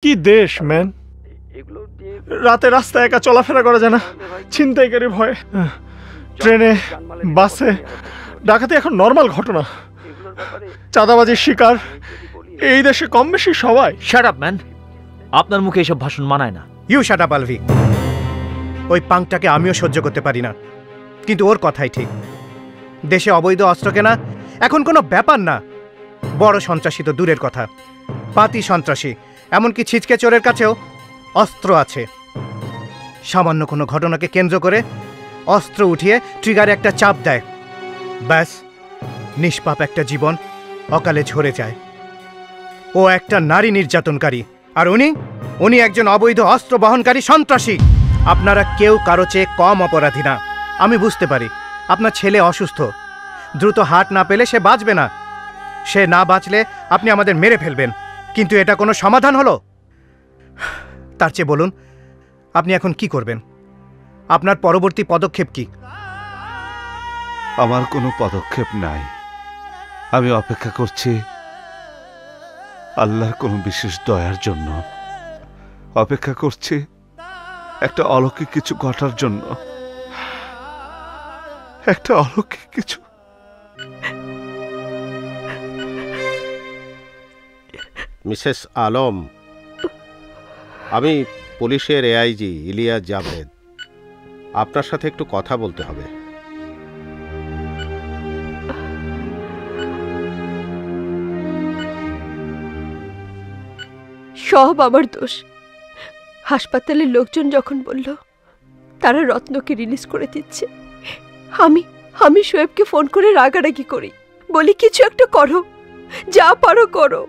কি দেশ ম্যান, রাতে রাস্তায় একা চলাফেরা করা যায় না, ছিনতাইকারী ভয়। ট্রেনে বাসে ডাকাতি এখন নর্মাল ঘটনা। চাঁদাবাজির শিকার এই দেশে কম বেশি সবাই। শাট আপ ম্যান, আপনার মুখে এসব ভাষণ মানায় না। You shut up Alvi. ওই পাংটাকে আমিও সহ্য করতে পারি না, কিন্তু ওর কথাই ঠিক। দেশে অবৈধ অস্ত্র কেনা এখন কোনো ব্যাপার না। বড় সন্ত্রাসী তো দূরের কথা, পাতি সন্ত্রাসী এমনকি ছিচকে চোরের কাছেও অস্ত্র আছে। সামান্য কোনো ঘটনাকে কেন্দ্র করে অস্ত্র উঠিয়ে ট্রিগারে একটা চাপ দেয়, ব্যাস নিষ্পাপ একটা জীবন অকালে ঝরে যায়। ও একটা নারী নির্যাতনকারী, আর উনি একজন অবৈধ অস্ত্র বহনকারী সন্ত্রাসী। আপনারা কেউ কারো চেয়ে কম অপরাধী না। আমি বুঝতে পারি আপনার ছেলে অসুস্থ, দ্রুত হার্ট না পেলে সে বাঁচবে না। সে না বাঁচলে আপনি আমাদের মেরে ফেলবেন, কিন্তু এটা কোনো সমাধান হলো? তার চেয়ে বলুন আপনি এখন কি করবেন? আপনার পরবর্তী পদক্ষেপ কি? আমার কোনো পদক্ষেপ নাই। আমি অপেক্ষা করছি আল্লাহর কোনো বিশেষ দয়ার জন্য। অপেক্ষা করছি একটা অলৌকিক কিছু ঘটার জন্য, একটা অলৌকিক কিছু। মিসেস আলম, আমি পুলিশের এআইজি ইলিয়াস জাভেদ। আপনার সাথে একটু কথা বলতে হবে। সব আমার দোষ। হাসপাতালের লোকজন যখন বলল তারা রত্নকে রিলিজ করে দিচ্ছে, আমি শোয়েবকে ফোন করে রাগারাগি করি, বলি কিছু একটা করো, যা পারো করো।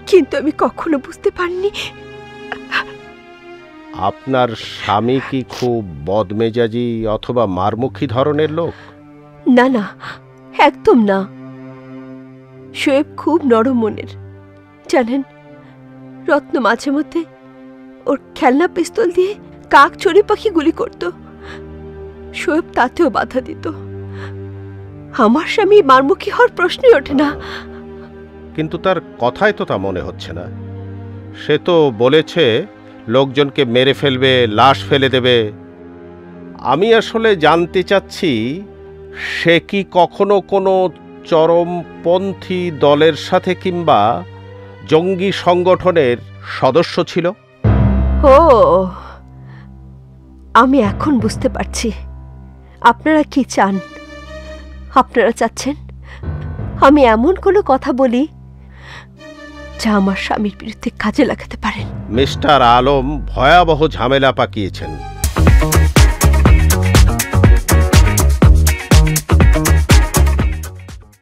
কিন্তু আমি কখনো বুঝতে পারিনি আপনার স্বামী কি খুব বদমেজাজি অথবা মারমুখী ধরনের লোক? না না, একদম না। শোয়েব খুব নরম মনের। জানেন, রত্ন মাঝে মধ্যে ওর খেলনা পিস্তল দিয়ে কাক চড়ুই পাখি গুলি করত। শোয়েব তাতেও বাধা দিত। আমার স্বামী মারমুখী হওয়ার প্রশ্নই ওঠে না। কিন্তু তার কথাই তো তা মনে হচ্ছে না। সে তো বলেছে লোকজনকে মেরে ফেলবে, লাশ ফেলে দেবে। আমি আসলে জানতে চাচ্ছি, সে কি কখনো কোনো চরমপন্থী দলের সাথে কিংবা জঙ্গি সংগঠনের সদস্য ছিল? ও, আমি এখন বুঝতে পারছি আপনারা কি চান। আপনারা চাচ্ছেন আমি এমন কোনো কথা বলি যা আমার স্বামীর বিরুদ্ধে কাজে লাগাতে পারেন। মিস্টার আলম ভয়াবহ ঝামেলা পাকিয়েছেন।